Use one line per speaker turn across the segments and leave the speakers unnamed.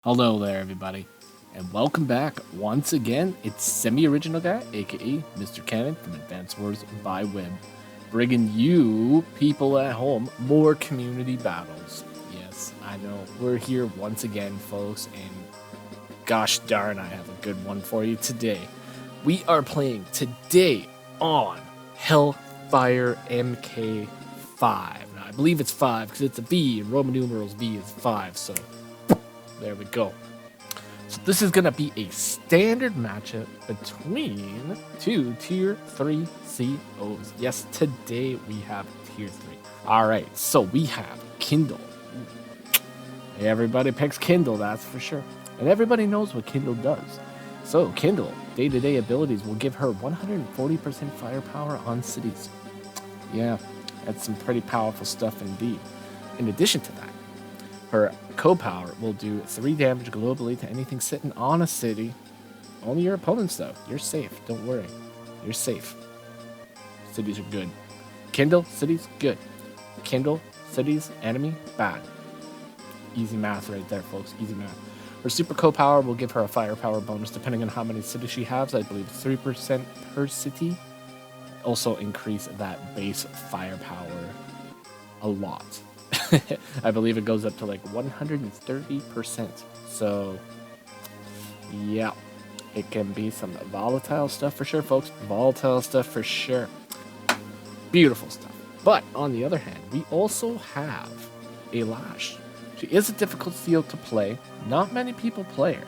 Hello there, everybody, and welcome back once again. It's Semi-Original Guy, aka Mr. Cannon from Advanced Wars by Web, bringing you people at home more community battles. Yes, I know we're here once again, folks, and gosh darn, I have a good one for you today. We are playing today on Hellfire MK5. Now, I believe it's 5 because it's a V, and Roman numerals V is 5, so there we go. So this is going to be a standard matchup between two Tier 3 COs. Yes, today we have Tier 3. Alright, so we have Kindle. Everybody picks Kindle, that's for sure. And everybody knows what Kindle does. So Kindle, day-to-day abilities will give her 140% firepower on cities. Yeah, that's some pretty powerful stuff indeed. In addition to that, her co-power will do 3 damage globally to anything sitting on a city. Only your opponents, though. You're safe. Don't worry. You're safe. Cities are good. Kindle, cities, good. Kindle, cities, enemy, bad. Easy math right there, folks. Easy math. Her super co-power will give her a firepower bonus depending on how many cities she has. I believe 3% per city. Also increase that base firepower a lot. I believe it goes up to like 130%. So, yeah, it can be some volatile stuff for sure, folks. Volatile stuff for sure. Beautiful stuff. But on the other hand, we also have a Lash. She is a difficult field to play. Not many people play her.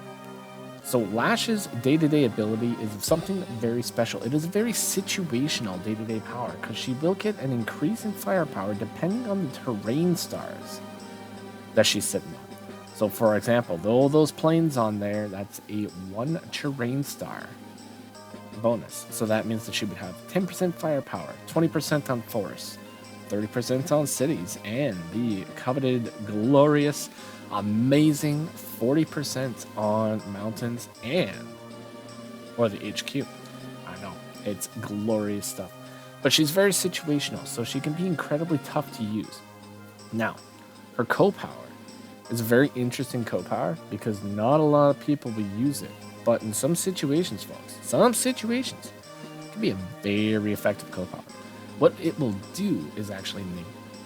So Lash's day-to-day ability is something very special. It is a very situational day-to-day power because she will get an increase in firepower depending on the terrain stars that she's sitting on. So for example, all those planes on there, that's a 1 terrain star bonus. So that means that she would have 10% firepower, 20% on forests, 30% on cities, and the coveted, glorious, amazing 40% on mountains or the HQ. I know, it's glorious stuff. But she's very situational, so she can be incredibly tough to use. Now, her co-power is a very interesting co-power because not a lot of people will use it. But in some situations, folks, it can be a very effective co-power. What it will do is actually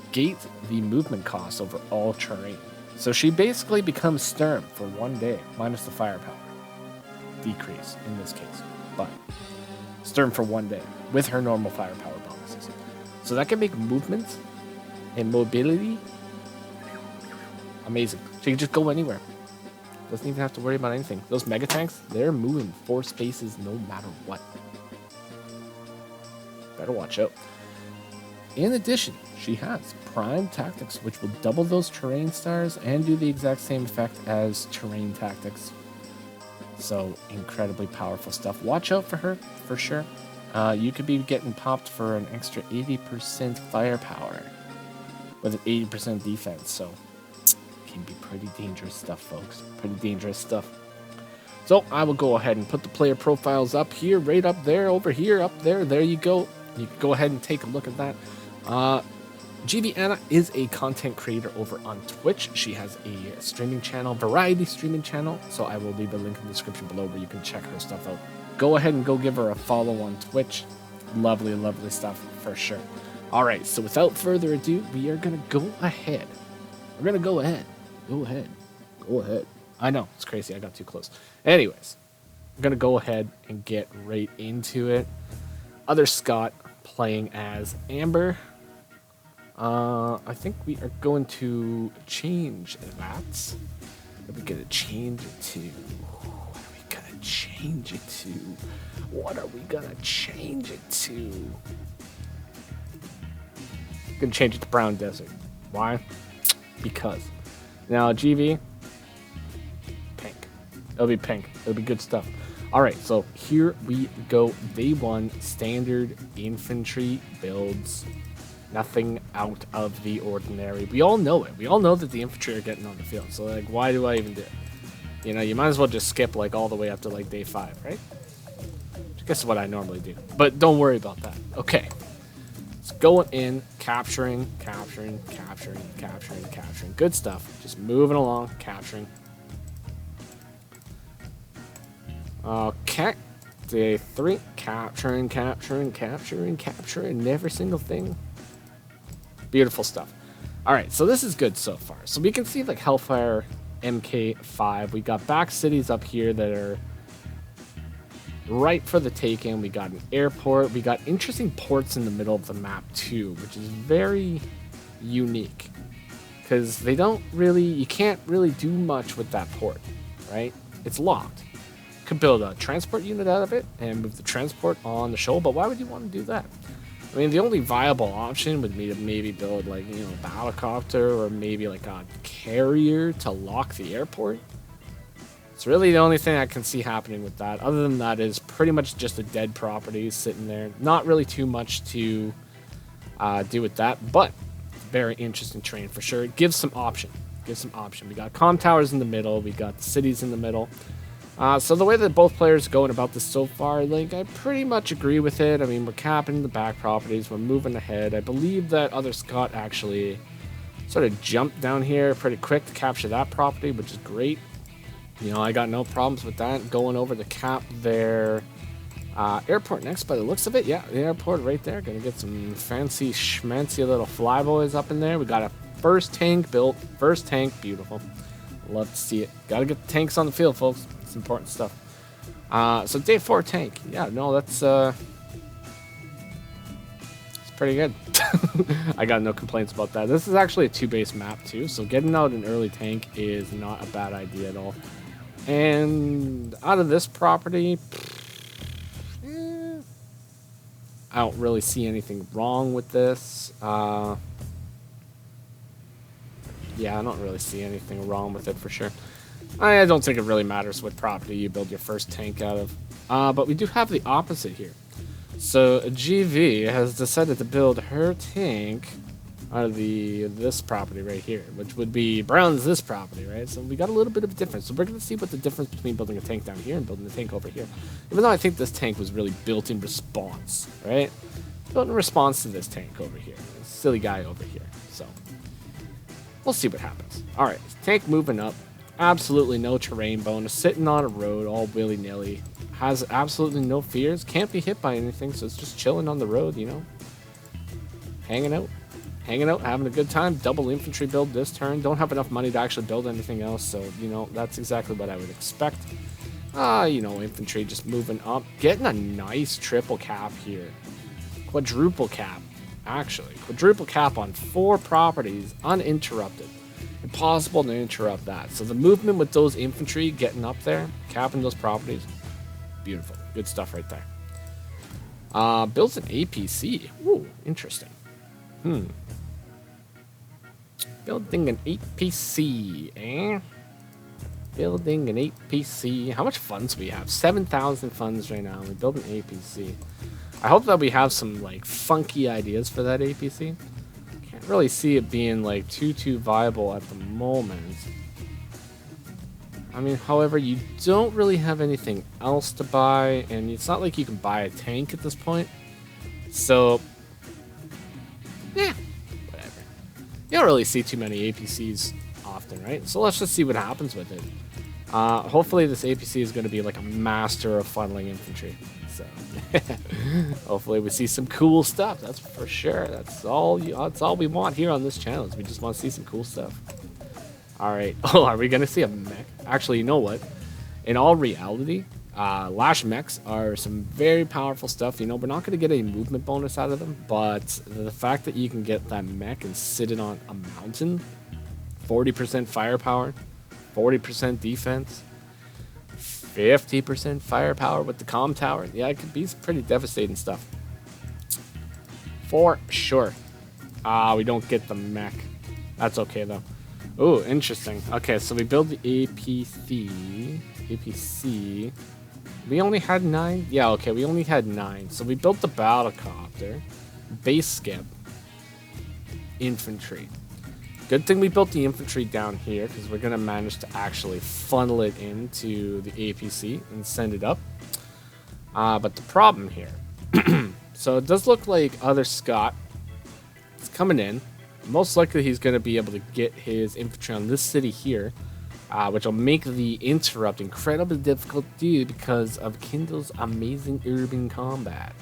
negate the movement cost over all terrain. So she basically becomes Sturm for 1 day, minus the firepower. Decrease in this case, but Sturm for 1 day with her normal firepower bonuses. So that can make movement and mobility amazing. She can just go anywhere. Doesn't even have to worry about anything. Those mega tanks, they're moving 4 spaces no matter what. Better watch out. In addition, she has Prime Tactics, which will double those terrain stars and do the exact same effect as terrain tactics. So incredibly powerful stuff. Watch out for her, for sure. You could be getting popped for an extra 80% firepower with an 80% defense. So it can be pretty dangerous stuff, folks. Pretty dangerous stuff. So I will go ahead and put the player profiles up here, right up there, over here, up there. There you go. You can go ahead and take a look at that. GV Anna is a content creator over on Twitch. She has a streaming channel, variety streaming channel, so I will leave a link in the description below where you can check her stuff out. Go ahead and go give her a follow on Twitch. Lovely, lovely stuff for sure. Alright, so without further ado, we are going to go ahead. We're going to go ahead. Go ahead. I know, it's crazy. I got too close. Anyways, I'm going to go ahead and get right into it. Other Scott playing as Amber. I think we are going to change that. What are we going to change it to? Going to change it to Brown Desert. Why? Because. Now, GV, pink. It'll be pink. It'll be good stuff. Alright, so here we go. Day 1, standard infantry builds. Nothing out of the ordinary. We all know it. We all know that the infantry are getting on the field. So, like, why do I even do it? You know, you might as well just skip, like, all the way up to, like, day 5, right? I guess what I normally do. But don't worry about that. Okay. It's going in, capturing. Good stuff. Just moving along, capturing. Okay. Day 3. Capturing every single thing. Beautiful stuff. Alright, so this is good so far. So we can see like Hellfire MK5. We got back cities up here that are right for the taking. We got an airport. We got interesting ports in the middle of the map too, which is very unique. Because they don't really, you can't really do much with that port, right? It's locked. Could build a transport unit out of it and move the transport on the shoal, but why would you want to do that? I mean, the only viable option would be to maybe build like, you know, a battlecopter or maybe like a carrier to lock the airport. It's really the only thing I can see happening with that. Other than that is pretty much just a dead property sitting there. Not really too much to do with that, but very interesting terrain for sure. It gives some option. We got comm towers in the middle. We got the cities in the middle. So the way that both players are going about this so far, like, I pretty much agree with it. I mean, we're capping the back properties. We're moving ahead. I believe that other Scott actually sort of jumped down here pretty quick to capture that property, which is great. You know, I got no problems with that. Going over to cap their airport next by the looks of it. Yeah, the airport right there. Gonna get some fancy schmancy little flyboys up in there. We got a first tank built. First tank. Beautiful. Love to see it. Gotta get the tanks on the field, folks. It's important stuff. So day 4 tank. Yeah, no, that's it's pretty good. I got no complaints about that. This is actually a 2-base map too, so getting out an early tank is not a bad idea at all. And out of this property, I don't really see anything wrong with this. Yeah, I don't really see anything wrong with it for sure. I don't think it really matters what property you build your first tank out of. But we do have the opposite here. So GV has decided to build her tank out of this property right here, which would be Brown's this property, right? So we got a little bit of a difference. So we're going to see what the difference between building a tank down here and building a tank over here. Even though I think this tank was really built in response, right? Built in response to this tank over here. This silly guy over here. So we'll see what happens. All right, tank moving up. Absolutely no terrain bonus. Sitting on a road all willy-nilly. Has absolutely no fears. Can't be hit by anything, so it's just chilling on the road, you know. Hanging out, having a good time. Double infantry build this turn. Don't have enough money to actually build anything else, so, you know, that's exactly what I would expect. You know, infantry just moving up. Getting a nice triple cap here. Quadruple cap, actually. Quadruple cap on 4 properties, uninterrupted. Impossible to interrupt that. So the movement with those infantry getting up there, capping those properties, beautiful. Good stuff right there. Builds an APC. Ooh, interesting. Building an APC, eh? Building an APC. How much funds do we have? 7,000 funds right now. We build an APC. I hope that we have some, like, funky ideas for that APC. Can't really see it being, like, too viable at the moment. I mean, however, you don't really have anything else to buy, and it's not like you can buy a tank at this point. So, yeah, whatever. You don't really see too many APCs often, right? So let's just see what happens with it. Hopefully this APC is going to be like a master of funneling infantry. So hopefully we see some cool stuff. That's for sure. That's all we want here on this channel. Is we just want to see some cool stuff. All right. Oh, are we going to see a mech? Actually, you know what? In all reality, Lash mechs are some very powerful stuff. You know, we're not going to get any movement bonus out of them, but the fact that you can get that mech and sit it on a mountain, 40% firepower, 40% defense, 50% firepower with the comm tower. Yeah, it could be some pretty devastating stuff. For sure. We don't get the mech. That's okay, though. Oh, interesting. Okay, so we build the APC. We only had 9? Yeah, okay, we only had 9. So we built the battlecopter, base skip, infantry. Good thing we built the infantry down here, because we're going to manage to actually funnel it into the APC and send it up. But the problem here, so it does look like other Scott is coming in. Most likely he's going to be able to get his infantry on this city here, which will make the interrupt incredibly difficult to do because of Kindle's amazing urban combat.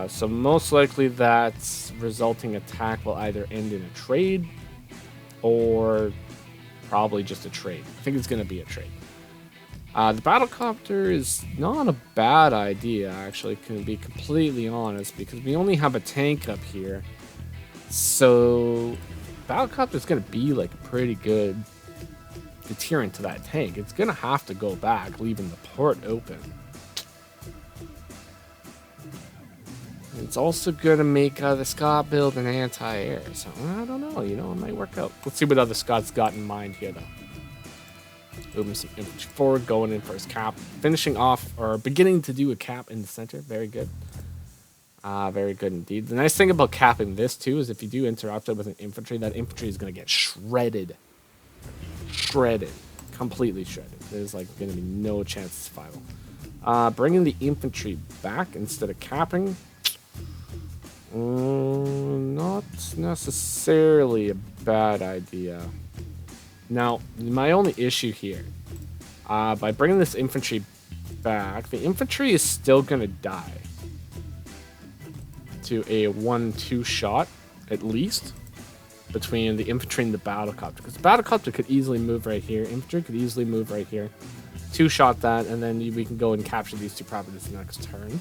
So most likely that resulting attack will either end in a trade or probably just a trade. I think it's going to be a trade. The battlecopter is not a bad idea, actually, to be completely honest, because we only have a tank up here. So battlecopter is going to be like a pretty good deterrent to that tank. It's going to have to go back, leaving the port open. It's also going to make the Scott build an anti-air. So I don't know, it might work out. Let's see what other Scott's got in mind here, though. Moving some infantry forward, going in for his cap, finishing off or beginning to do a cap in the center. Very good. Very good indeed. The nice thing about capping this too is if you do interrupt it with an infantry, that infantry is going to get shredded. Completely shredded. There's like going to be no chance of survival. Bringing the infantry back instead of capping, not necessarily a bad idea. Now, my only issue here, by bringing this infantry back, the infantry is still going to die to a 1-2 shot, at least, between the infantry and the battlecopter. Because the battlecopter could easily move right here. Infantry could easily move right here. 2-shot that, and then we can go and capture these 2 properties next turn.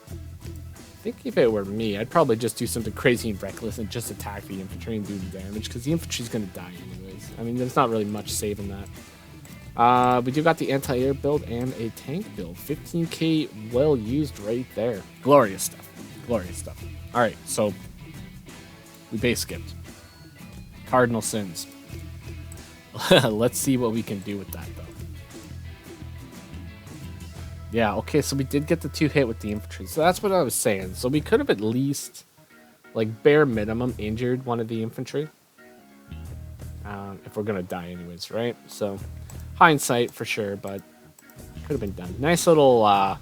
I think if it were me, I'd probably just do something crazy and reckless and just attack the infantry and do the damage, because the infantry's going to die anyways. I mean, there's not really much saving that. We do got the anti-air build and a tank build. 15k well used right there. Glorious stuff. All right, so we base skipped. Cardinal sins. Let's see what we can do with that, though. Yeah, okay, so we did get the 2 hit with the infantry. So that's what I was saying. So we could have at least, like, bare minimum injured one of the infantry. If we're going to die anyways, right? So, hindsight for sure, but could have been done. Nice little,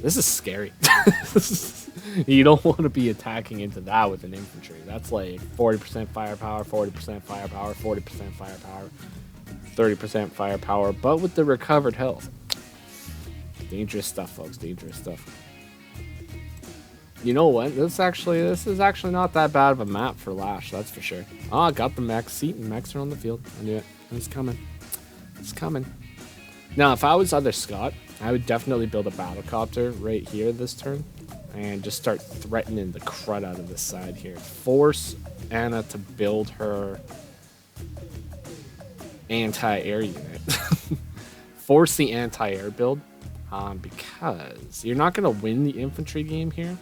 this is scary. You don't want to be attacking into that with an infantry. That's like 40% firepower, 40% firepower, 40% firepower, 30% firepower, but with the recovered health. Dangerous stuff, folks. Dangerous stuff. You know what? This is actually not that bad of a map for Lash, that's for sure. Oh, I got the mech seat, and mechs are on the field. I knew it. It's coming. It's coming. Now, if I was other Scott, I would definitely build a battlecopter right here this turn and just start threatening the crud out of this side here. Force Anna to build her anti-air unit. Force the anti-air build. Because you're not going to win the infantry game here.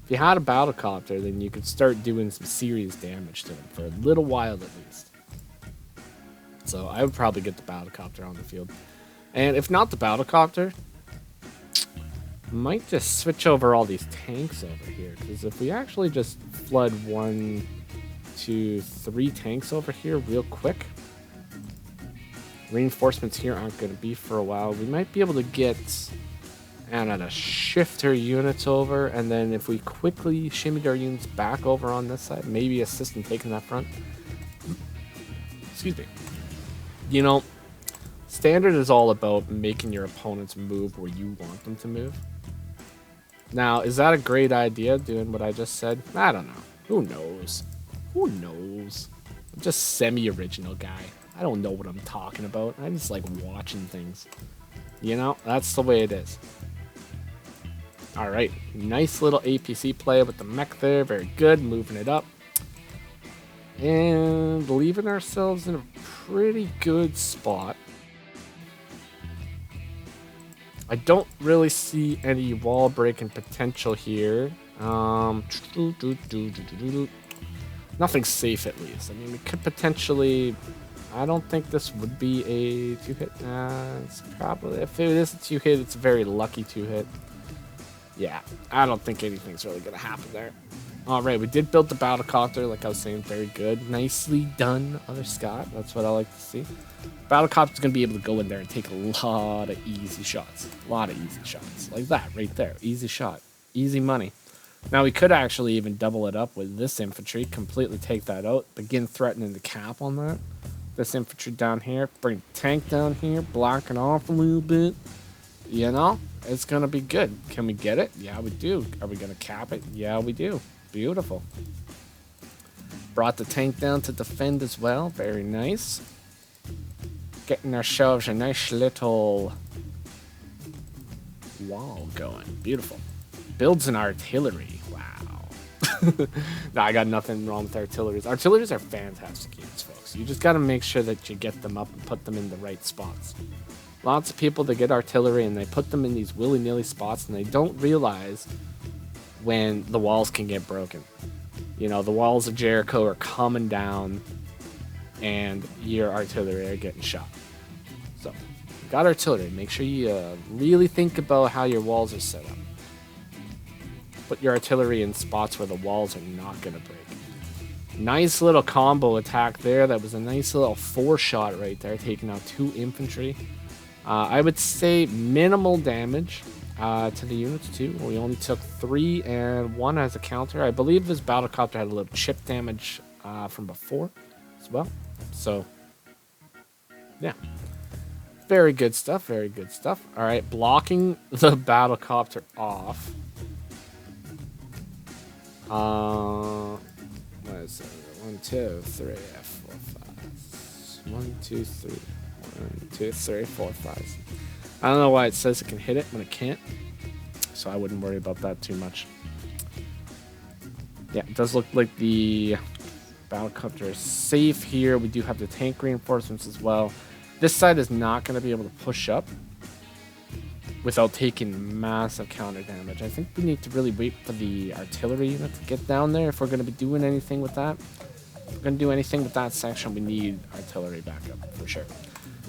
If you had a battlecopter, then you could start doing some serious damage to them for a little while at least. So I would probably get the battlecopter on the field. And if not the battlecopter, might just switch over all these tanks over here. Because if we actually just flood 1, 2, 3 tanks over here real quick, reinforcements here aren't going to be for a while. We might be able to get Anna to shift her units over, and then if we quickly shimmied our units back over on this side, maybe assist in taking that front. Excuse me. Standard is all about making your opponents move where you want them to move. Now, is that a great idea, doing what I just said? I don't know. Who knows? I'm just semi-original guy. I don't know what I'm talking about. I just like watching things. That's the way it is. Alright, nice little APC play with the mech there. Very good, moving it up. And leaving ourselves in a pretty good spot. I don't really see any wall breaking potential here. Nothing safe at least. I mean, we could potentially... I don't think this would be a 2-hit. It's probably, if it is a 2-hit, it's a very lucky 2-hit. Yeah, I don't think anything's really going to happen there. All right, we did build the battlecopter, like I was saying, very good. Nicely done, other Scott. That's what I like to see. Battlecopter's going to be able to go in there and take a lot of easy shots. A lot of easy shots. Like that, right there. Easy shot. Easy money. Now, we could actually even double it up with this infantry, completely take that out, begin threatening the cap on that. This infantry down here, bring tank down here, block it off a little bit. You know, it's going to be good. Can we get it? Yeah, we do. Are we going to cap it? Yeah, we do. Beautiful. Brought the tank down to defend as well. Very nice. Getting ourselves a nice little wall going. Beautiful. Builds an artillery. Wow. No, I got nothing wrong with artilleries. Artilleries are fantastic units, folks. You just got to make sure that you get them up and put them in the right spots. Lots of people that get artillery and they put them in these willy-nilly spots and they don't realize when the walls can get broken. You know, the walls of Jericho are coming down and your artillery are getting shot. So, you got artillery. Make sure you really think about how your walls are set up. Put your artillery in spots where the walls are not going to break. Nice little combo attack there. That was a nice little 4-shot right there, taking out 2 infantry. I would say minimal damage to the units too. We only took 3 and 1 as a counter. I believe this battlecopter had a little chip damage from before as well. So, yeah. Very good stuff, very good stuff. All right, blocking the battlecopter off. What is it? 1, 2, 3, 4, 5. 1, 2, 3. 1, 2, 3, 4, 5. I don't know why it says it can hit it when it can't. So I wouldn't worry about that too much. Yeah, it does look like the battlecopter is safe here. We do have the tank reinforcements as well. This side is not going to be able to push up without taking massive counter damage. I think we need to really wait for the artillery unit to get down there if we're going to be doing anything with that. If we're going to do anything with that section, we need artillery backup for sure.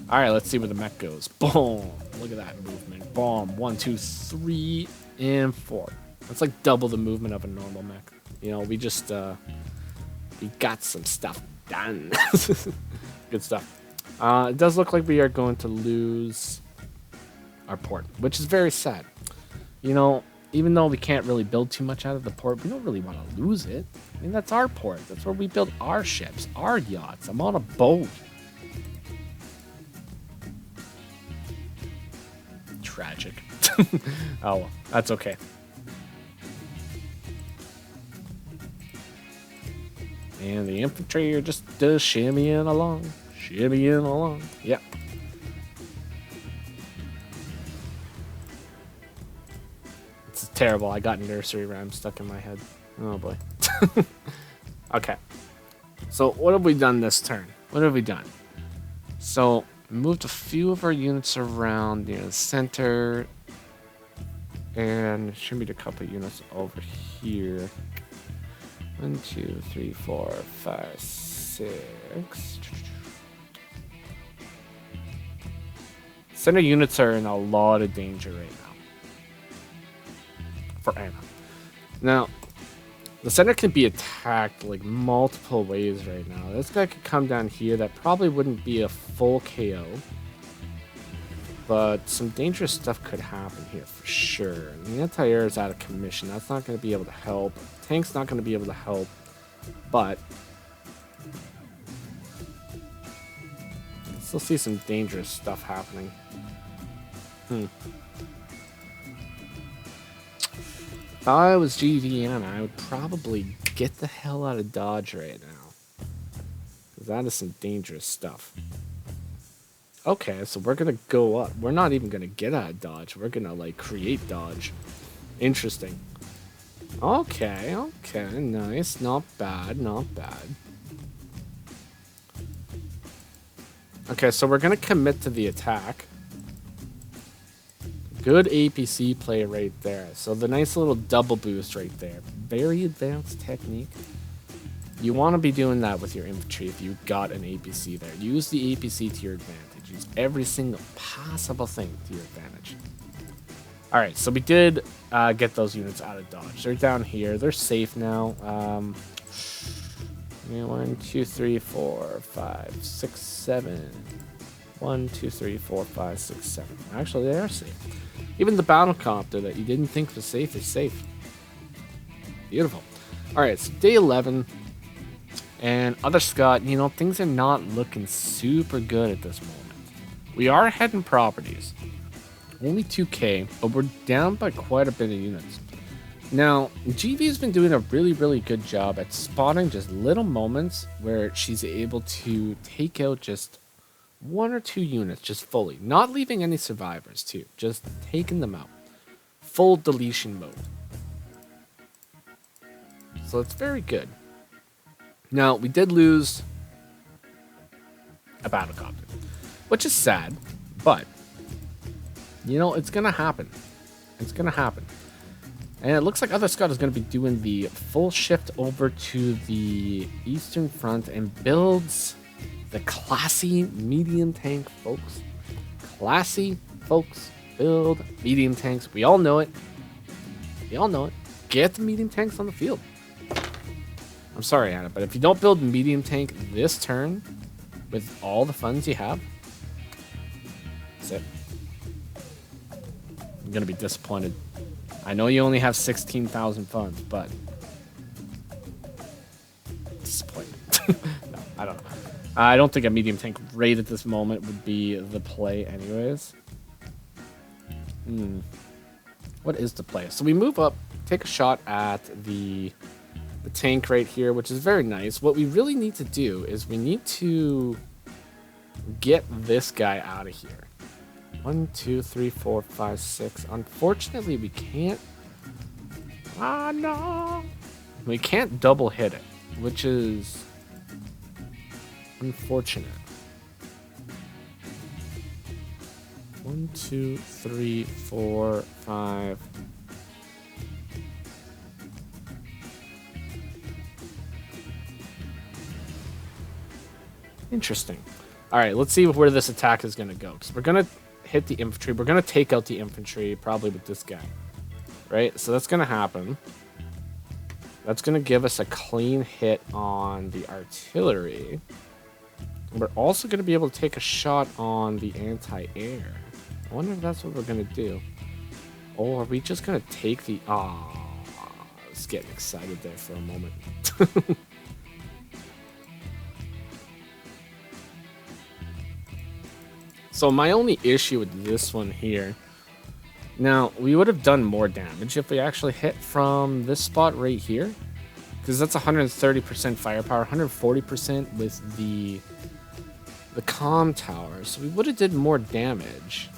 All right, let's see where the mech goes. Boom! Look at that movement. Boom! 1, 2, 3, and 4. That's like double the movement of a normal mech. You know, we just we got some stuff done. Good stuff. It does look like we are going to lose our port, which is very sad. You know, even though we can't really build too much out of the port, we don't really want to lose it. I mean, that's our port. That's where we build our ships, our yachts. I'm on a boat. Tragic. Oh, well, that's okay. And the infantry are just shimmying along. Shimmying along. Yep. It's terrible. I got nursery rhymes stuck in my head. Oh, boy. Okay. So, what have we done this turn? What have we done? So, moved a few of our units around near the center. And shimmied a couple of units over here. 1, 2, 3, 4, 5, 6. Center units are in a lot of danger right now. For Anna. Now, the center can be attacked like multiple ways right now. This guy could come down here. That probably wouldn't be a full KO. But some dangerous stuff could happen here for sure. And the anti-air is out of commission. That's not going to be able to help. Tank's not going to be able to help. But I still see some dangerous stuff happening. If I was GVN, I would probably get the hell out of Dodge right now. Because that is some dangerous stuff. Okay, so we're going to go up. We're not even going to get out of Dodge. We're going to, like, create Dodge. Interesting. Okay, okay, nice. Not bad, not bad. Okay, so we're going to commit to the attack. Good APC play right there. So the nice little double boost right there. Very advanced technique. You want to be doing that with your infantry if you've got an APC there. Use the APC to your advantage. Use every single possible thing to your advantage. Alright, so we did get those units out of Dodge. They're down here. They're safe now. 1, 2, 3, 4, 5, 6, 7. 1, 2, 3, 4, 5, 6, 7. Actually, they are safe. Even the battlecopter that you didn't think was safe is safe. Beautiful. All right, so day 11. And other Scott, you know, things are not looking super good at this moment. We are ahead in properties. Only 2K, but we're down by quite a bit of units. Now, GV's been doing a really, really good job at spotting just little moments where she's able to take out just 1 or 2 units just fully. Not leaving any survivors, too. Just taking them out. Full deletion mode. So it's very good. Now, we did lose a battlecopter, which is sad, but, you know, it's going to happen. It's going to happen. And it looks like Other Scott is going to be doing the full shift over to the Eastern Front and builds the classy medium tank, folks. Classy, folks, build medium tanks. We all know it. We all know it. Get the medium tanks on the field. I'm sorry, Anna, but if you don't build medium tank this turn with all the funds you have, that's it. I'm going to be disappointed. I know you only have 16,000 funds, but disappointed. No, I don't know. I don't think a medium tank right at this moment would be the play anyways. What is the play? So we move up, take a shot at the tank right here, which is very nice. What we really need to do is we need to get this guy out of here. 1, 2, 3, 4, 5, 6. Unfortunately, we can't. Ah, no. We can't double hit it, which is unfortunate. 1, 2, 3, 4, 5. Interesting. All right, let's see where this attack is going to go. Because we're going to hit the infantry. We're going to take out the infantry, probably with this guy. Right? So that's going to happen. That's going to give us a clean hit on the artillery. We're also going to be able to take a shot on the anti-air. I wonder if that's what we're going to do. Or are we just going to take the... Ah, I was getting excited there for a moment. So my only issue with this one here, now we would have done more damage if we actually hit from this spot right here, because that's 130% firepower, 140% with the comm tower, so we would have did more damage.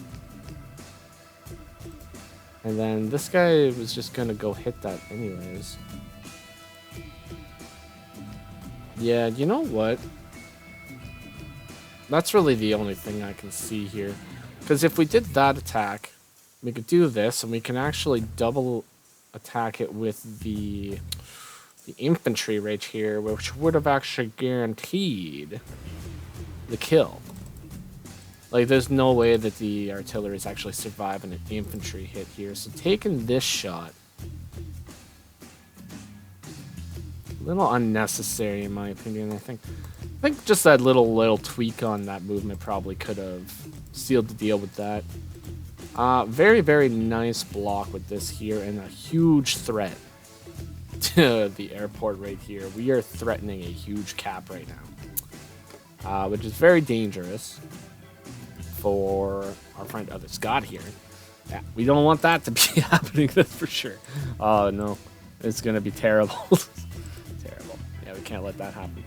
And then this guy was just gonna go hit that anyways. Yeah, you know what? That's really the only thing I can see here. Because if we did that attack, we could do this, and we can actually double attack it with the infantry right here, which would have actually guaranteed the kill. Like, there's no way that the artillery is actually surviving an infantry hit here. So taking this shot, a little unnecessary in my opinion. I think just that little tweak on that movement probably could have sealed the deal with that. Very, very nice block with this here, and a huge threat to the airport right here. We are threatening a huge cap right now, which is very dangerous for our friend Other Scott here. Yeah, we don't want that to be happening, that's for sure. Oh no, it's gonna be terrible. Terrible. Yeah, we can't let that happen.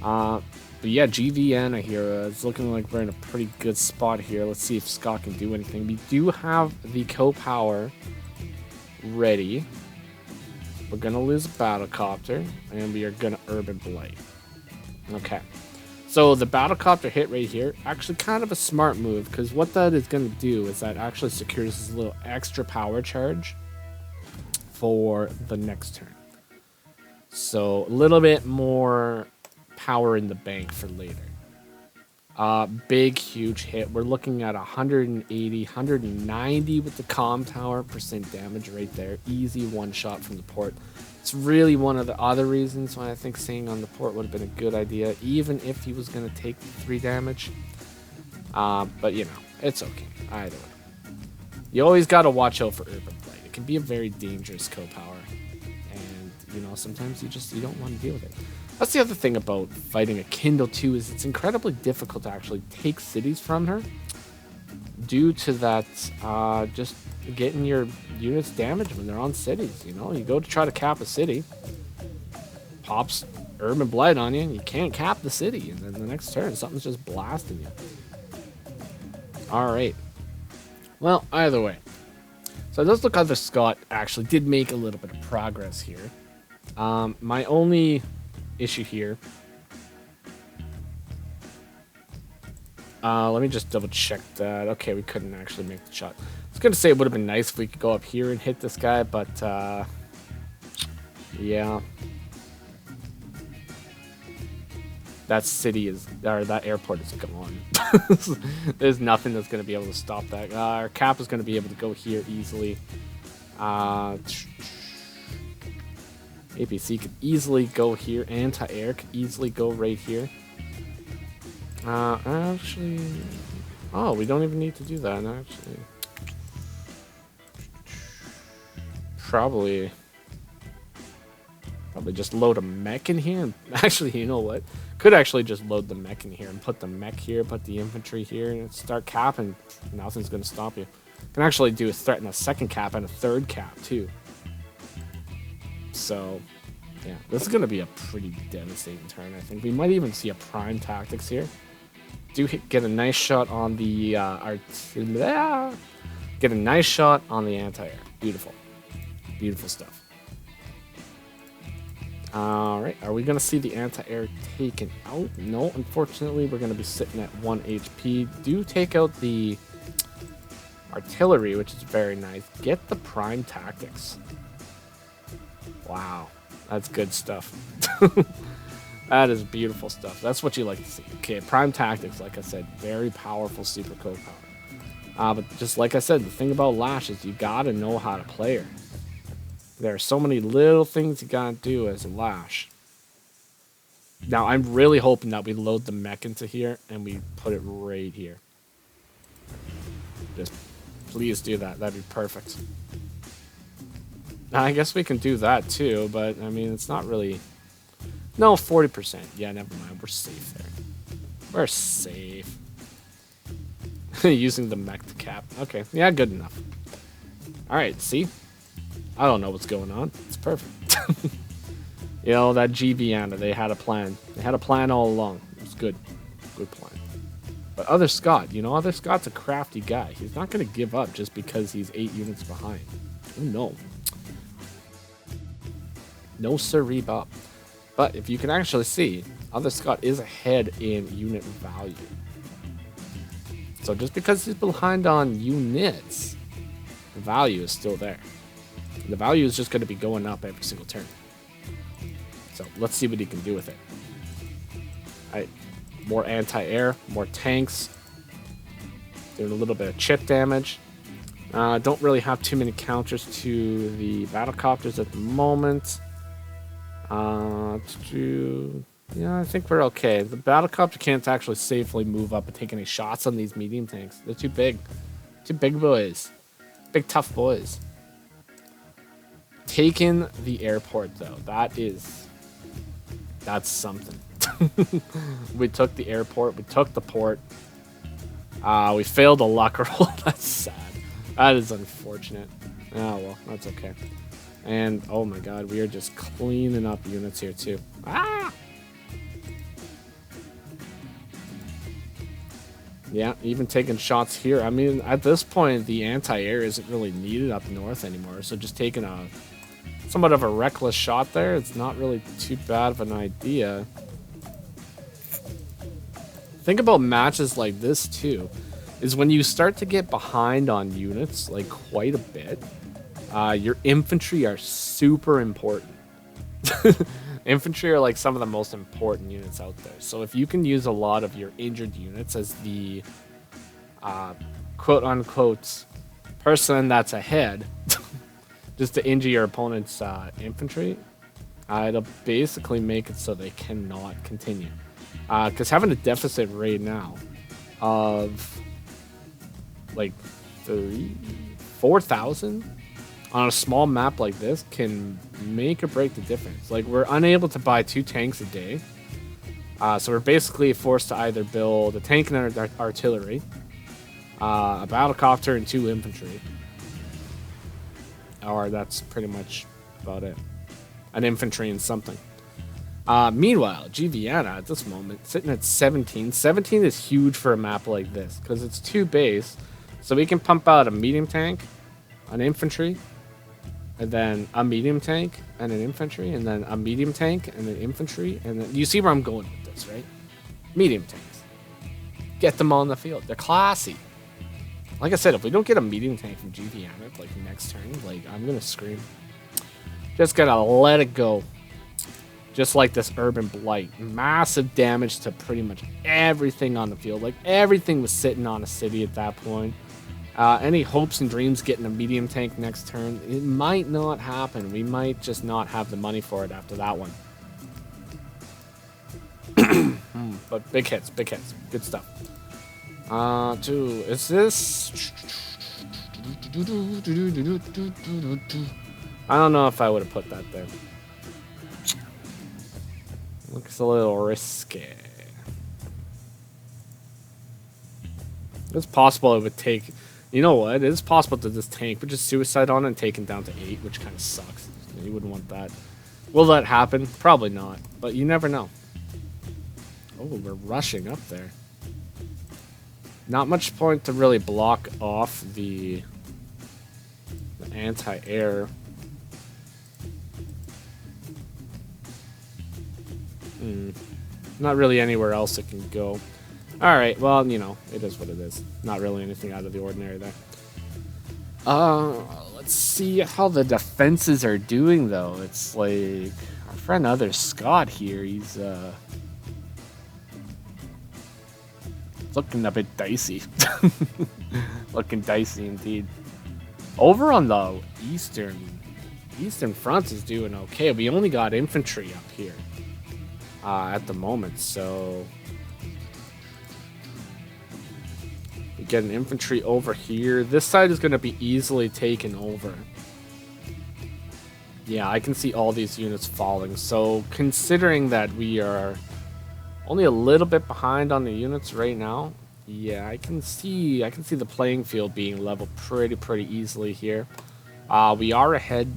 But yeah, GVN here is looking like we're in a pretty good spot here. Let's see if Scott can do anything. We do have the co-power ready. We're going to lose a battlecopter, and we are going to urban blight. Okay. So the battlecopter hit right here, actually kind of a smart move, because what that is going to do is that actually secures this little extra power charge for the next turn. So a little bit more power in the bank for later. Big, huge hit. We're looking at 180, 190 with the comm tower % damage right there. Easy one shot from the port. It's really one of the other reasons why I think staying on the port would have been a good idea, even if he was going to take 3 damage. But, you know, it's okay. Either way. You always got to watch out for urban blight. It can be a very dangerous co-power. And you know, sometimes you don't want to deal with it. That's the other thing about fighting a Kindle too, is it's incredibly difficult to actually take cities from her due to that just getting your units damaged when they're on cities. You know, you go to try to cap a city, pops Urban Blight on you, and you can't cap the city, and then the next turn something's just blasting you. All right. Well, either way. So it does look like the Scott actually did make a little bit of progress here. My only issue here. Let me just double check that. Okay, we couldn't actually make the shot. I was going to say it would have been nice if we could go up here and hit this guy, but yeah. That city is, or that airport is gone. There's nothing that's going to be able to stop that. Our cap is going to be able to go here easily. APC could easily go here. Anti-air could easily go right here. Actually, oh, we don't even need to do that. Actually, probably just load a mech in here. Actually, you know what? Could actually just load the mech in here and put the mech here, put the infantry here, and start capping. Nothing's gonna stop you. Can actually do a threaten a second cap and a third cap too. So, yeah, this is gonna be a pretty devastating turn. I think we might even see a prime tactics here. Get a nice shot on the get a nice shot on the anti-air. Beautiful, beautiful stuff. All right, are we gonna see the anti-air taken out? No, unfortunately, we're gonna be sitting at 1 HP. Do take out the artillery, which is very nice. Get the prime tactics. Wow, that's good stuff. That is beautiful stuff. That's what you like to see. Okay, prime tactics, like I said, very powerful super code power. But just like I said, the thing about Lash is you gotta know how to play her. There are so many little things you gotta do as a Lash. Now, I'm really hoping that we load the mech into here and we put it right here. Just please do that. That'd be perfect. Now, I guess we can do that too, but I mean, it's not really... No, 40%. Yeah, never mind. We're safe there. We're safe. Using the mech to cap. Okay, yeah, good enough. Alright, see? I don't know what's going on. It's perfect. You know, that GBN, they had a plan. They had a plan all along. It was good. Good plan. But Other Scott, you know, Other Scott's a crafty guy. He's not going to give up just because he's 8 units behind. Oh, no. No sirree, Bob. But if you can actually see, Other Scott is ahead in unit value. So just because he's behind on units, the value is still there. The value is just going to be going up every single turn. So let's see what he can do with it. Alright, more anti-air, more tanks. Doing a little bit of chip damage. Don't really have too many counters to the battlecopters at the moment. Yeah, I think we're okay. The battlecopter can't actually safely move up and take any shots on these medium tanks. They're too big. Too big boys. Big tough boys. Taking the airport though, that's something. We took the airport, we took the port. We failed a luck roll. That's sad. That is unfortunate. Oh well, that's okay. And oh my god, we are just cleaning up units here too. Ah! Yeah, even taking shots here. I mean, at this point, the anti-air isn't really needed up north anymore. So just taking a somewhat of a reckless shot there, it's not really too bad of an idea. Think about matches like this too, is when you start to get behind on units like quite a bit. Your infantry are super important. Infantry are like some of the most important units out there. So if you can use a lot of your injured units as the quote-unquote person that's ahead, just to injure your opponent's infantry, it'll basically make it so they cannot continue. Because having a deficit right now of like 4,000 on a small map like this can make or break the difference. Like, we're unable to buy 2 tanks a day. So we're basically forced to either build a tank and artillery, a battlecopter, and 2 infantry. Or that's pretty much about it. An infantry and something. Meanwhile, Giviana at this moment sitting at 17. 17 is huge for a map like this because it's 2 base, so we can pump out a medium tank, an infantry, and then a medium tank and an infantry, and then a medium tank and an infantry, and then you see where I'm going with this, right? Medium tanks. Get them on the field. They're classy. Like I said, if we don't get a medium tank from Giviana like next turn, like I'm gonna scream. Just gotta let it go. Just like this Urban Blight. Massive damage to pretty much everything on the field. Like, everything was sitting on a city at that point. Any hopes and dreams getting a medium tank next turn, it might not happen. We might just not have the money for it after that one. But big hits, big hits. Good stuff. Is this... I don't know if I would have put that there. Looks a little risky. It's possible it would take... You know what? It is possible to just tank, but just suicide on it and take him down to 8, which kind of sucks. You wouldn't want that. Will that happen? Probably not, but you never know. Oh, we're rushing up there. Not much point to really block off the anti-air. Not really anywhere else it can go. Alright, well, you know, it is what it is. Not really anything out of the ordinary there. Let's see how the defenses are doing, though. It's like, our friend Other Scott here, he's, looking a bit dicey. Looking dicey indeed. Over on the Eastern Front is doing okay. We only got infantry up here. At the moment, so we get an infantry over here. This side is going to be easily taken over. Yeah, I can see all these units falling. So considering that we are only a little bit behind on the units right now, yeah, I can see the playing field being leveled pretty easily here. We are ahead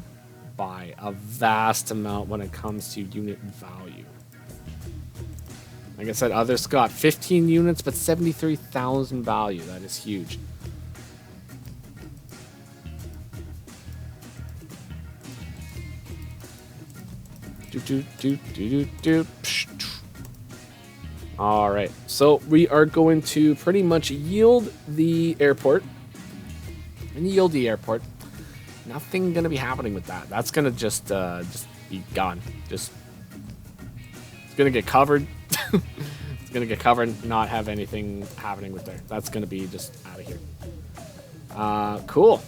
by a vast amount when it comes to unit value. Like I said, Other Scott, 15 units, but 73,000 value. That is huge. All right, so we are going to pretty much yield the airport. And yield the airport. Nothing gonna be happening with that. That's gonna just be gone. It's gonna get covered. It's gonna get covered and not have anything happening with there. That's gonna be just out of here. Cool.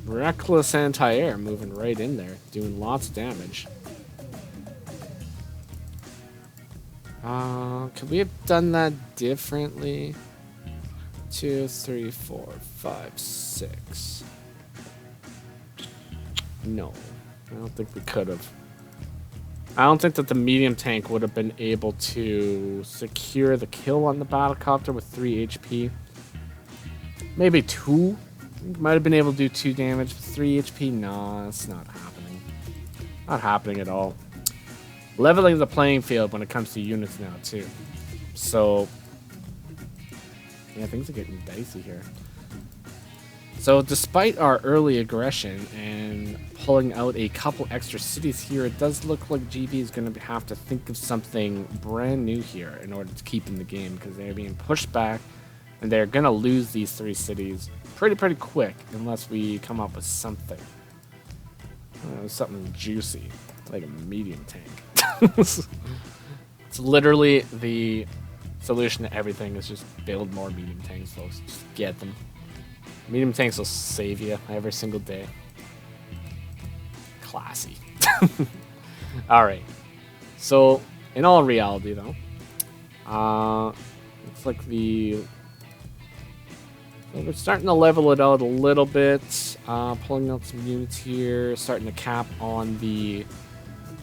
Reckless anti-air moving right in there, doing lots of damage. Could we have done that differently? 2, 3, 4, 5, 6. No, I don't think we could have. I don't think that the medium tank would have been able to secure the kill on the battlecopter with 3 HP. Maybe 2. Might have been able to do 2 damage with 3 HP. No, it's not happening. Not happening at all. Leveling the playing field when it comes to units now, too. So, yeah, things are getting dicey here. So despite our early aggression and pulling out a couple extra cities here, it does look like GB is going to have to think of something brand new here in order to keep in the game, because they're being pushed back and they're going to lose these 3 cities pretty quick unless we come up with something. Something juicy, like a medium tank. It's literally the solution to everything is just build more medium tanks, folks. Just get them. Medium tanks will save you every single day. Classy. Alright. So, in all reality, though, it's like we're starting to level it out a little bit.
Pulling out some units here, starting to cap on the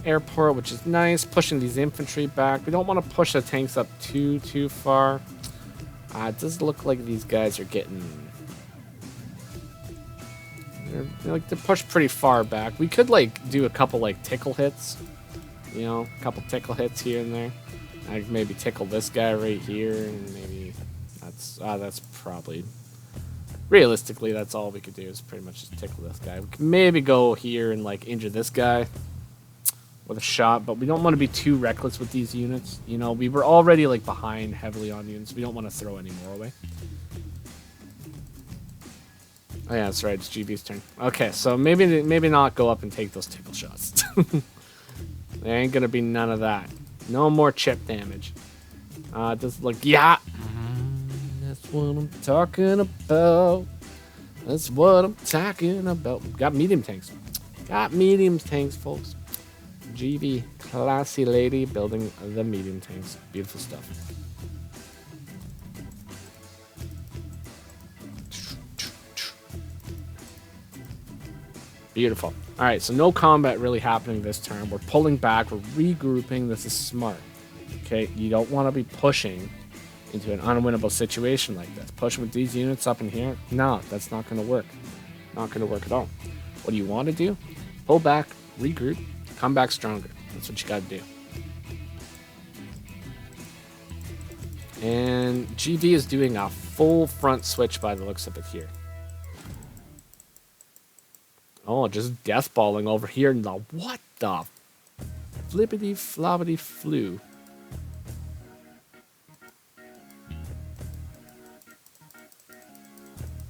airport, which is nice. Pushing these infantry back. We don't want to push the tanks up too far. It does look like these guys are getting... They're pushed pretty far back. We could like do a couple like tickle hits. You know, a couple tickle hits here and there. I could maybe tickle this guy right here, and maybe that's probably... Realistically, that's all we could do is pretty much just tickle this guy. We can maybe go here and like injure this guy with a shot, but we don't want to be too reckless with these units. You know, we were already like behind heavily on units. We don't want to throw any more away. Oh yeah, that's right. It's GB's turn. Okay, so maybe not go up and take those tickle shots. There ain't gonna be none of that. No more chip damage. Just like yeah. That's what I'm talking about. That's what I'm talking about. Got medium tanks. Got medium tanks, folks. GB, classy lady, building the medium tanks. Beautiful stuff. Beautiful. All right, so no combat really happening this turn. We're pulling back. We're regrouping. This is smart. Okay, you don't want to be pushing into an unwinnable situation like this. Pushing with these units up in here? No, that's not going to work. Not going to work at all. What do you want to do? Pull back, regroup, come back stronger. That's what you got to do. And GV is doing a full front switch by the looks of it here. Oh, just deathballing over here in the... What the... Flippity floppity flew.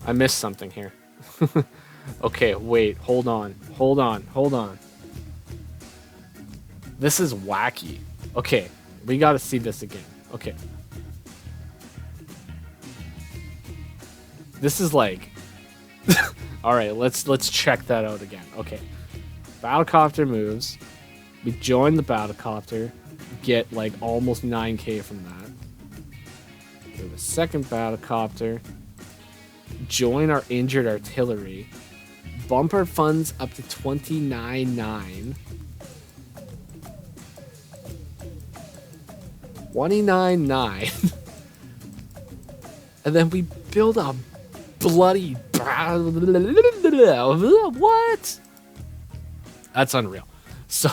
I missed something here. Okay, wait. Hold on. This is wacky. Okay, we gotta see this again. Okay. This is like... Alright, let's check that out again. Okay. Battlecopter moves. We join the battlecopter. Get like almost 9k from that. Do the second battlecopter. Join our injured artillery. Bump our funds up to 29.9. 29.9. And then we build a bloody... What? That's unreal. So,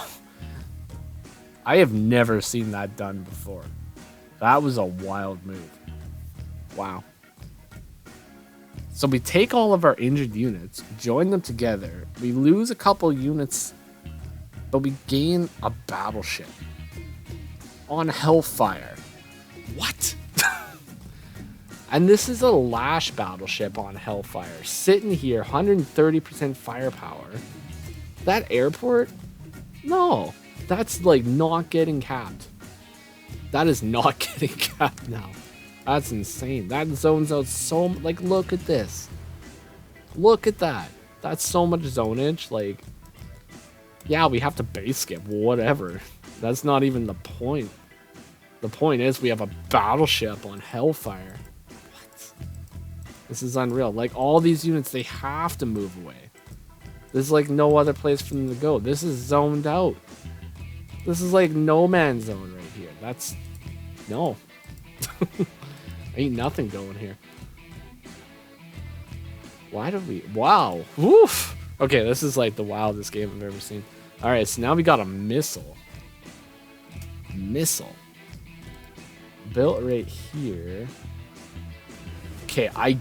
I have never seen that done before. That was a wild move. Wow. So we take all of our injured units, join them together. We lose a couple units, but we gain a battleship on Hellfire. What? And this is a Lash battleship on Hellfire, sitting here, 130% firepower. That airport? No, that's like not getting capped. That is not getting capped now. That's insane. That zones out so... Like, look at this. Look at that. That's so much zonage. Like, yeah, we have to base skip. Whatever. That's not even the point. The point is we have a battleship on Hellfire. What? This is unreal. Like, all these units, they have to move away. There's, like, no other place for them to go. This is zoned out. This is, like, no man's zone right here. That's... No. Ain't nothing going here. Why do we... Wow. Woof. Okay, this is like the wildest game I've ever seen. Alright, so now we got a missile. Missile. Built right here. Okay, I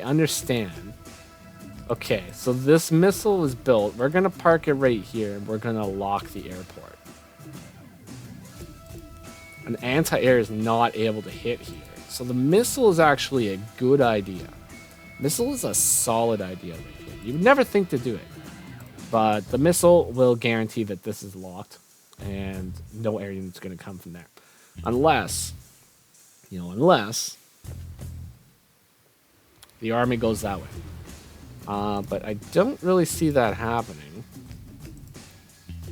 understand. Okay, so this missile is built. We're gonna park it right here, and we're gonna lock the airport. An anti-air is not able to hit here. So the missile is actually a good idea. Missile is a solid idea right here. You would never think to do it. But the missile will guarantee that this is locked. And no air unit's going to come from there. Unless the army goes that way. But I don't really see that happening.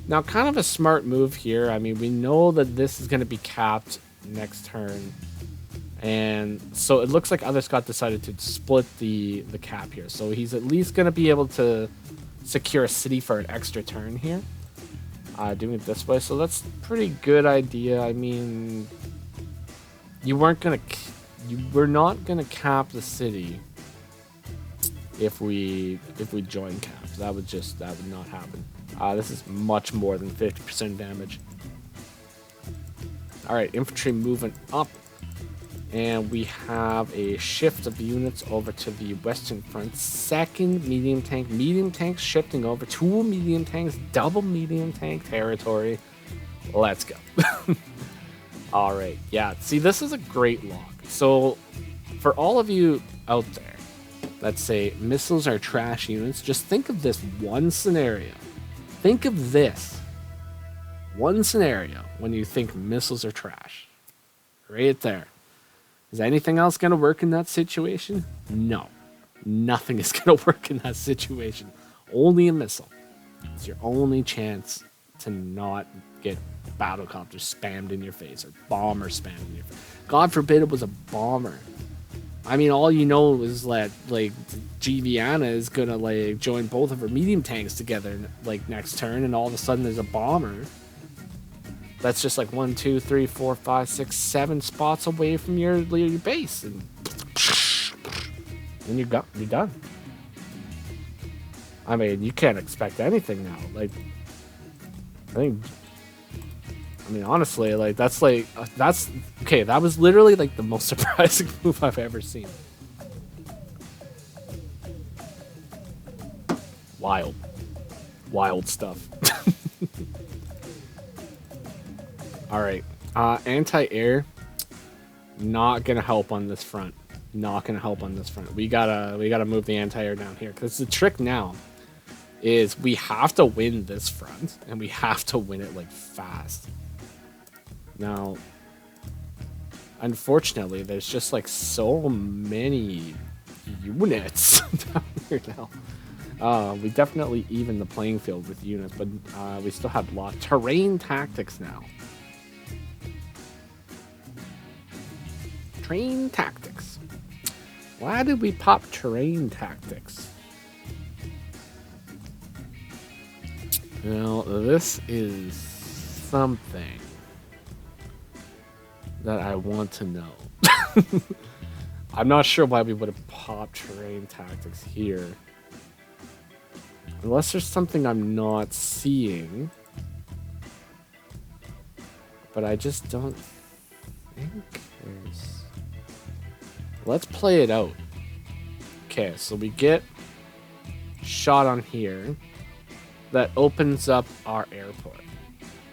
Now, kind of a smart move here. I mean, we know that this is going to be capped next turn. And so it looks like Other Scott decided to split the cap here. So he's at least going to be able to secure a city for an extra turn here. Doing it this way. So that's a pretty good idea. I mean, you were not going to cap the city if we join cap. That would not happen. This is much more than 50% damage. All right, infantry moving up. And we have a shift of units over to the western front. Second medium tank shifting over. 2 medium tanks, double medium tank territory. Let's go. All right, yeah, see, this is a great lock. So for all of you out there that say missiles are trash units, just think of this one scenario. Think of this one scenario when you think missiles are trash. Right there. Is anything else going to work in that situation? No. Nothing is going to work in that situation. Only a missile. It's your only chance to not get battlecopters spammed in your face or bombers spammed in your face. God forbid it was a bomber. I mean, all you know is that, like, Giviana is going to, like, join both of her medium tanks together, like, next turn, and all of a sudden there's a bomber. That's just like 1, 2, 3, 4, 5, 6, 7 spots away from your base, and you're done. I mean, you can't expect anything now. Like, honestly, like that's okay. That was literally like the most surprising move I've ever seen. Wild stuff. All right, anti-air, not gonna help on this front. Not gonna help on this front. We gotta move the anti-air down here, because the trick now is we have to win this front, and we have to win it like fast. Now, unfortunately, there's just like so many units down here now. We definitely even the playing field with units, but we still have a lot. Terrain tactics now. Terrain tactics. Why did we pop terrain tactics? Well, this is something that I want to know. I'm not sure why we would have popped terrain tactics here. Unless there's something I'm not seeing. But I just don't think there's... Let's play it out. Okay, so we get shot on here. That opens up our airport.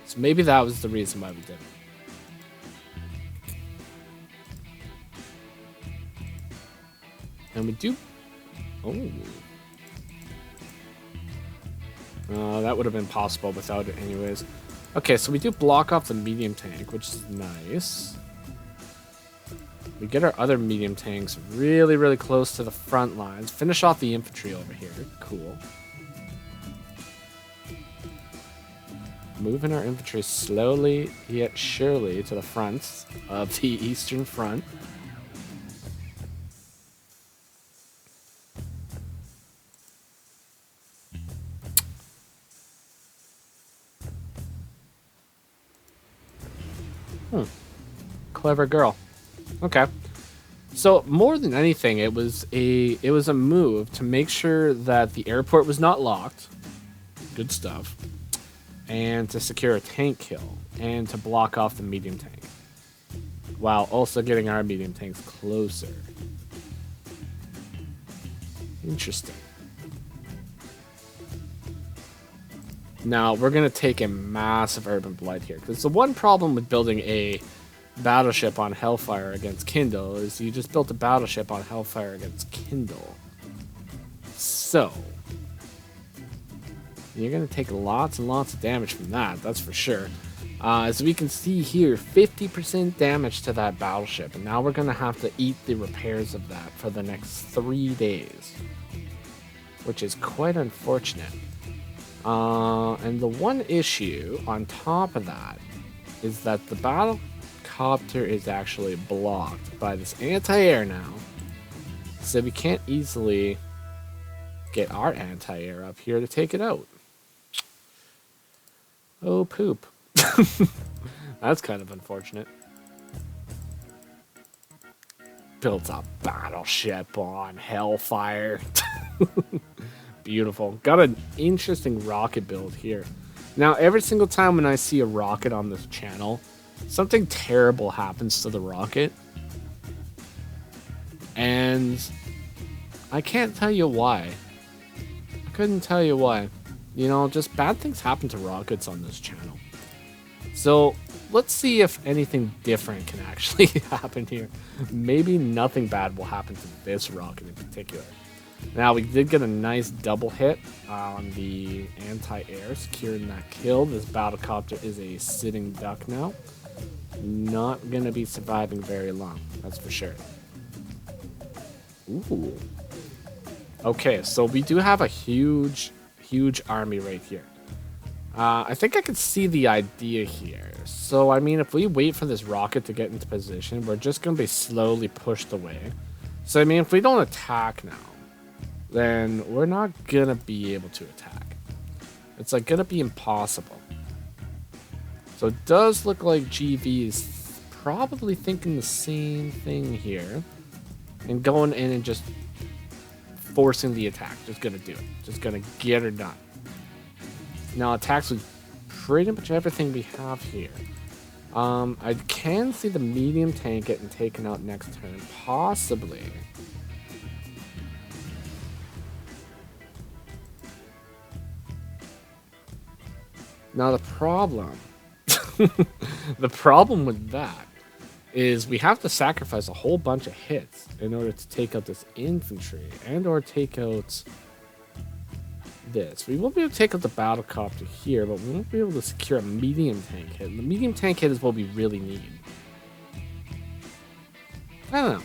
So maybe that was the reason why we did it. And we do... Oh. That would have been possible without it anyways. Okay, so we do block off the medium tank, which is nice. We get our other medium tanks really, really close to the front lines. Finish off the infantry over here. Cool. Moving our infantry slowly yet surely to the front of the Eastern Front. Clever girl. Okay. So more than anything, it was a move to make sure that the airport was not locked. Good stuff. And to secure a tank kill and to block off the medium tank, while also getting our medium tanks closer. Interesting. Now we're gonna take a massive urban blight here, because the one problem with building a battleship on Hellfire against Kindle is you just built a battleship on Hellfire against Kindle. So you're going to take lots and lots of damage from that, that's for sure. As we can see here, 50% damage to that battleship, and now we're going to have to eat the repairs of that for the next 3 days, which is quite unfortunate. And the one issue on top of that is that the battle copter is actually blocked by this anti-air now. So we can't easily get our anti-air up here to take it out. Oh, poop. That's kind of unfortunate. Built a battleship on hellfire. Beautiful. Got an interesting rocket build here. Now, every single time when I see a rocket on this channel, something terrible happens to the rocket. And I can't tell you why. I couldn't tell you why. You know, just bad things happen to rockets on this channel. So, let's see if anything different can actually happen here. Maybe nothing bad will happen to this rocket in particular. Now, we did get a nice double hit on the anti-air, securing that kill. This battlecopter is a sitting duck now. Not going to be surviving very long, that's for sure. Ooh. Okay, so we do have a huge army right here. I think I can see the idea here. So, I mean, if we wait for this rocket to get into position, we're just going to be slowly pushed away. So, I mean, if we don't attack now, then we're not going to be able to attack. It's, like, going to be impossible. So, it does look like GV is probably thinking the same thing here. And going in and just forcing the attack. Just going to do it. Just going to get her done. Now, attacks with pretty much everything we have here. I can see the medium tank getting taken out next turn. Possibly. Now, the problem... the problem with that is we have to sacrifice a whole bunch of hits in order to take out this infantry and or take out this. We won't be able to take out the battlecopter here, but we won't be able to secure a medium tank hit. And the medium tank hit is what we really need. I don't know.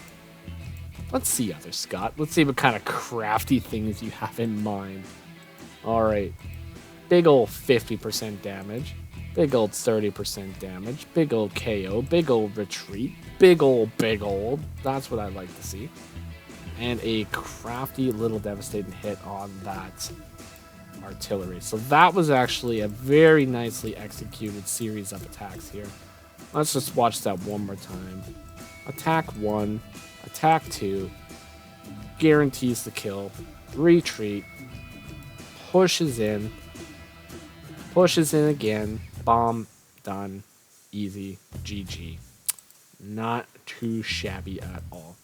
Let's see, other Scott. Let's see what kind of crafty things you have in mind. Alright. Big old 50% damage. Big old 30% damage. Big old KO. Big old retreat. Big old. That's what I'd like to see. And a crafty little devastating hit on that artillery. So that was actually a very nicely executed series of attacks here. Let's just watch that one more time. Attack 1. Attack 2. Guarantees the kill. Retreat. Pushes in. Pushes in again. Bomb. Done. Easy. GG. Not too shabby at all.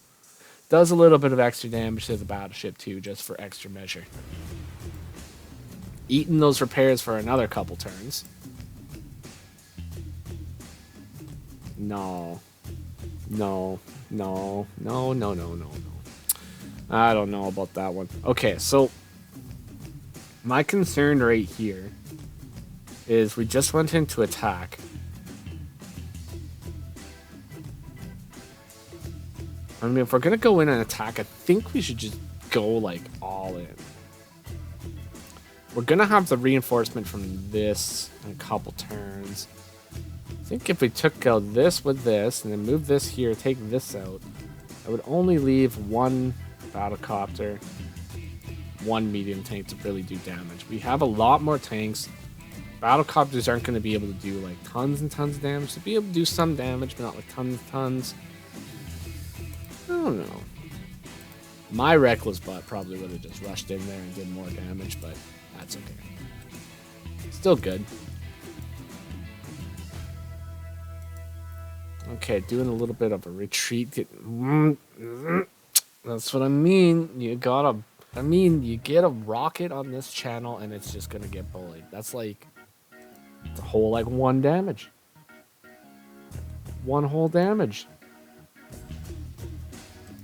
Does a little bit of extra damage to the battleship too, just for extra measure. Eating those repairs for another couple turns. No. I don't know about that one. Okay, so my concern right here is we just went into attack. I mean, if we're going to go in and attack, I think we should just go, like, all in. We're going to have the reinforcement from this in a couple turns. I think if we took out this with this, and then move this here, take this out, I would only leave one battlecopter, one medium tank to really do damage. We have a lot more tanks. Battlecopters aren't going to be able to do, like, tons and tons of damage. They'll be able to do some damage, but not, like, tons. I don't know. My reckless butt probably would have just rushed in there and did more damage, but that's okay. Still good. Okay, doing a little bit of a retreat. That's what I mean. You get a rocket on this channel and it's just gonna get bullied. That's like, it's a whole, like, 1 damage. 1 whole damage.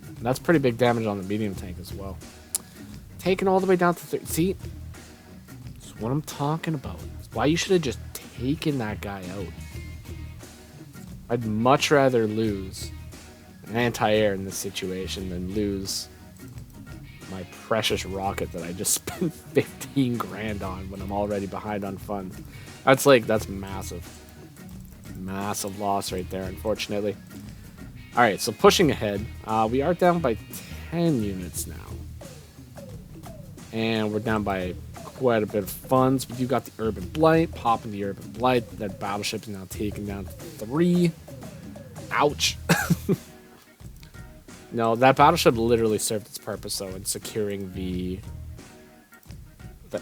And that's pretty big damage on the medium tank as well. Taken all the way down to 30. See? That's what I'm talking about. That's why you should have just taken that guy out. I'd much rather lose an anti-air in this situation than lose my precious rocket that I just spent 15 grand on when I'm already behind on funds. That's massive. massive loss right there, unfortunately. All right, so pushing ahead, we are down by 10 units now. And we're down by quite a bit of funds. We do got the Urban Blight, popping the Urban Blight. That battleship is now taken down to 3. Ouch. No, that battleship literally served its purpose, though, in securing the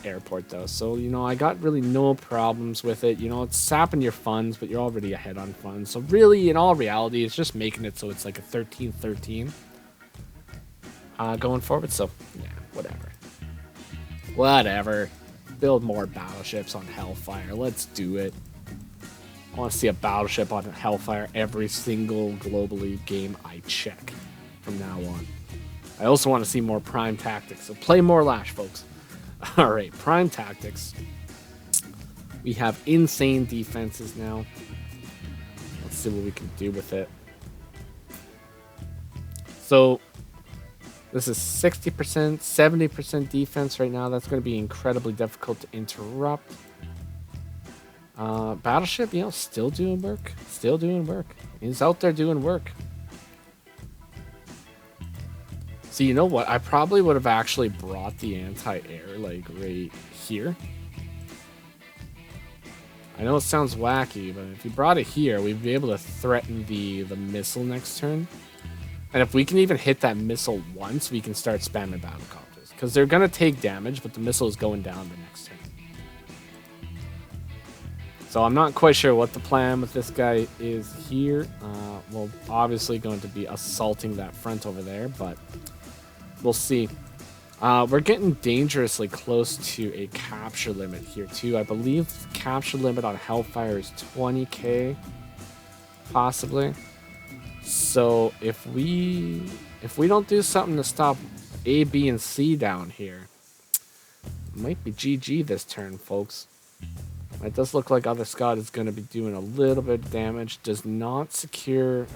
airport, though. So, you know, I got really no problems with it. You know, it's sapping your funds, but you're already ahead on funds. So really, in all reality, it's just making it so it's like a 13-13 going forward. So, yeah, whatever. Whatever. Build more battleships on Hellfire. Let's do it. I want to see a battleship on Hellfire every single globally game I check from now on. I also want to see more Prime Tactics. So play more Lash, folks. All right, Prime Tactics. We have insane defenses now. Let's see what we can do with it. So this is 60%, 70% defense right now. That's going to be incredibly difficult to interrupt. Battleship, you know, still doing work. Still doing work. He's out there doing work. So you know what? I probably would have actually brought the anti-air, like, right here. I know it sounds wacky, but if you brought it here, we'd be able to threaten the missile next turn. And if we can even hit that missile once, we can start spamming battlecopters. Because they're going to take damage, but the missile is going down the next turn. So I'm not quite sure what the plan with this guy is here. We're obviously going to be assaulting that front over there, but we'll see. We're getting dangerously close to a capture limit here too. I believe the capture limit on Hellfire is 20k, possibly. So if we don't do something to stop A, B, and C down here, it might be GG this turn, folks. It does look like Other Scott is going to be doing a little bit of damage. Does not secure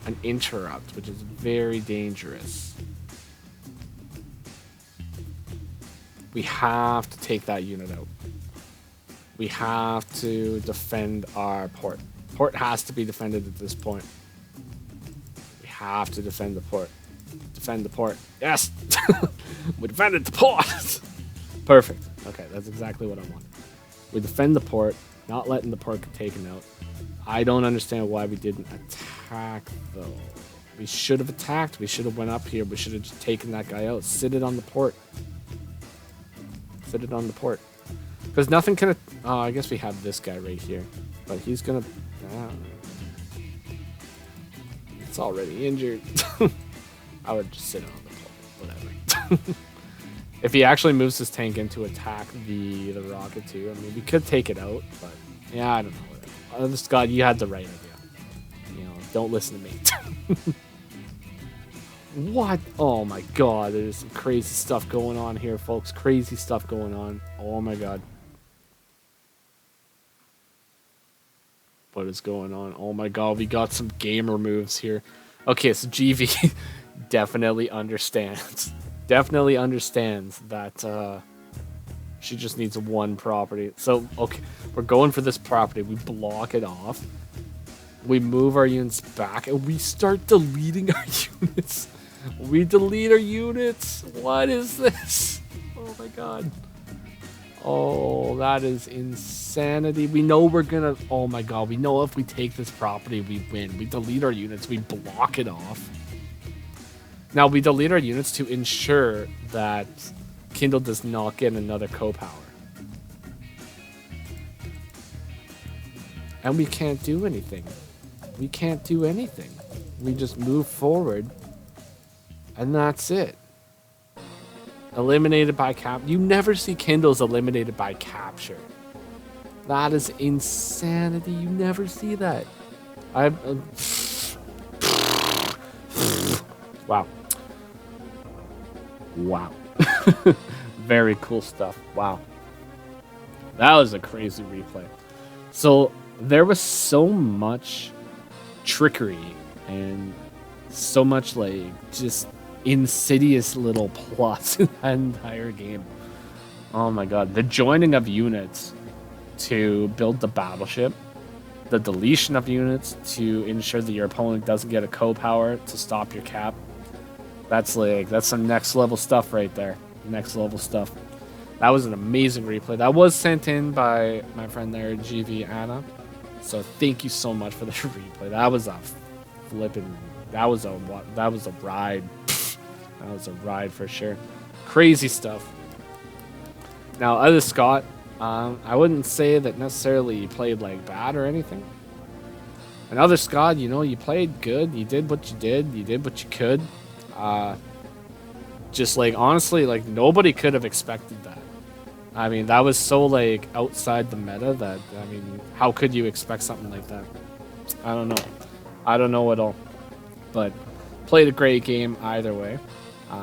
an interrupt, which is very dangerous. We have to take that unit out. We have to defend our port. Port has to be defended at this point. We have to defend the port. Defend the port. Yes! We defended the port! Perfect. Okay, that's exactly what I wanted. We defend the port, not letting the port get taken out. I don't understand why we didn't attack, though. We should have attacked. We should have went up here. We should have just taken that guy out. Sit it on the port. Sit it on the port. Because nothing can... Oh, I guess we have this guy right here. But he's going to... It's already injured. I would just sit it on the port. Whatever. If he actually moves his tank in to attack the rocket too, I mean, we could take it out, but yeah, I don't know. Scott, you had the right idea. You know, don't listen to me. What? Oh my god, there's some crazy stuff going on here, folks. Crazy stuff going on. Oh my god. What is going on? Oh my god, we got some gamer moves here. Okay, so GV definitely understands. Definitely understands that she just needs one property. So, okay, we're going for this property. We block it off. We move our units back, and we start deleting our units. We delete our units. What is this? Oh, my God. Oh, that is insanity. We know we're going to... Oh, my God. We know if we take this property, we win. We delete our units. We block it off. Now, we delete our units to ensure that Kindle does not get another co-power. And we can't do anything. We can't do anything. We just move forward, and that's it. Eliminated by cap. You never see Kindles eliminated by capture. That is insanity. You never see that. Wow. Wow. Very cool stuff. Wow. That was a crazy replay. So there was so much trickery and so much like just insidious little plots in that entire game. Oh my god. The joining of units to build the battleship the deletion of units to ensure that your opponent doesn't get a co-power to stop your cap. That's some next level stuff right there. Next level stuff. That was an amazing replay. That was sent in by my friend there, GV Anna. So thank you so much for the replay. That was a that was a ride. That was a ride for sure. Crazy stuff. Now, other Scott, I wouldn't say that necessarily you played like bad or anything. Another Scott, you know, you played good. You did what you did. You did what you could. Just like honestly, like nobody could have expected that. I mean, that was so like outside the meta that, I mean, how could you expect something like that? I don't know. I don't know at all. But played a great game either way.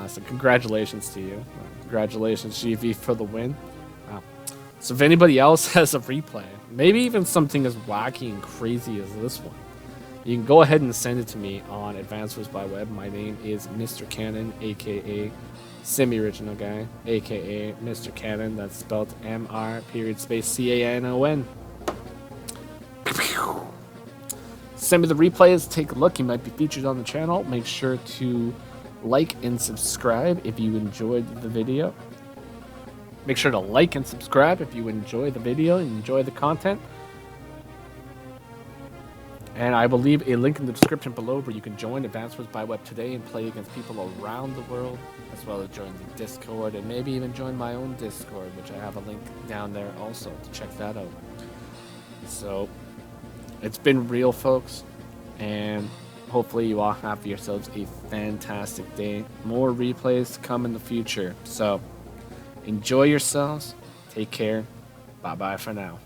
So congratulations to you. Congratulations, GV, for the win. So if anybody else has a replay, maybe even something as wacky and crazy as this one, you can go ahead and send it to me on Advanced Wars by Web. My name is Mr. Cannon, aka Semi-Original Guy, aka Mr. Cannon. That's spelled MR_CANON. Send me the replays, take a look. You might be featured on the channel. Make sure to like and subscribe if you enjoyed the video. Make sure to like and subscribe if you enjoy the video and enjoy the content. And I will leave a link in the description below where you can join Advanced Wars by Web today and play against people around the world, as well as join the Discord and maybe even join my own Discord, which I have a link down there also to check that out. So, it's been real, folks, and hopefully you all have yourselves a fantastic day. More replays to come in the future. So, enjoy yourselves. Take care. Bye-bye for now.